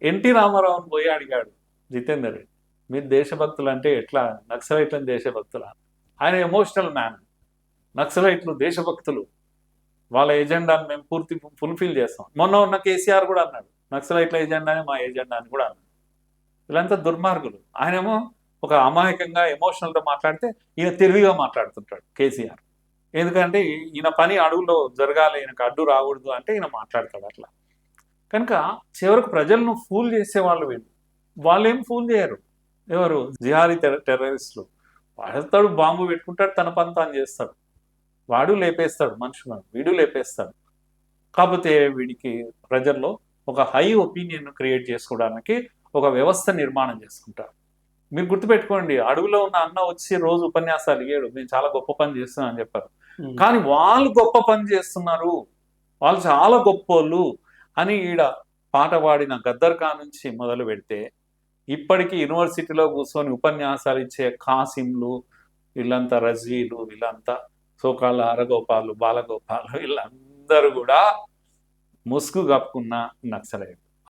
NT రామారావుని పోయి అడిగాడు జితేందర్ రెడ్డి, మీరు దేశభక్తులు అంటే ఎట్లా, నక్సలైట్లను దేశభక్తులా? ఆయన ఎమోషనల్ మ్యాన్. నక్సలైట్లు దేశభక్తులు, వాళ్ళ ఎజెండాను మేము పూర్తి ఫుల్ఫిల్ చేస్తాం. మొన్న ఉన్న కేసీఆర్ కూడా అన్నాడు, నక్సలైట్ల ఎజెండానే మా ఎజెండా అని కూడా అన్నాడు. వీళ్ళంతా దుర్మార్గులు. ఆయనేమో ఒక అమాయకంగా ఎమోషనల్గా మాట్లాడితే ఈయన తెలివిగా మాట్లాడుతుంటాడు కేసీఆర్. ఎందుకంటే ఈయన పని అడుగులో జరగాలి, ఈయనకు అడ్డు రాకూడదు అంటే ఈయన మాట్లాడతాడు అట్లా. కనుక చివరకు ప్రజలను ఫూల్ చేసేవాళ్ళు వీళ్ళు. వాళ్ళేం ఫూల్ చేయరు. ఎవరు? జిహాదీ టెర్రరిస్టులు. వాడతాడు, బాంబు పెట్టుకుంటాడు, తన పని తాను చేస్తాడు. వాడు లేపేస్తాడు మనుషులను, వీడు లేపేస్తాడు. కాకపోతే వీడికి ప్రజల్లో ఒక హై ఒపీనియన్ క్రియేట్ చేసుకోవడానికి ఒక వ్యవస్థ నిర్మాణం చేసుకుంటారు. మీరు గుర్తుపెట్టుకోండి, అడవిలో ఉన్న అన్న వచ్చి రోజు ఉపన్యాసాలు ఇయ్యాడు, నేను చాలా గొప్ప పని చేస్తున్నా అని చెప్పారు. కానీ వాళ్ళు గొప్ప పని చేస్తున్నారు, వాళ్ళు చాలా గొప్పోళ్ళు అని ఈడ పాట పాడిన గద్దర్ ఖాన్ నుంచి మొదలు పెడితే ఇప్పటికీ యూనివర్సిటీలో కూర్చొని ఉపన్యాసాలు ఇచ్చే కాసింలు, వీళ్ళంతా రజీలు, వీళ్ళంతా సోకాళ్ళ హరగోపాలు, బాలగోపాలు, వీళ్ళందరూ కూడా ముసుగు కప్పుకున్న నక్సలైట్.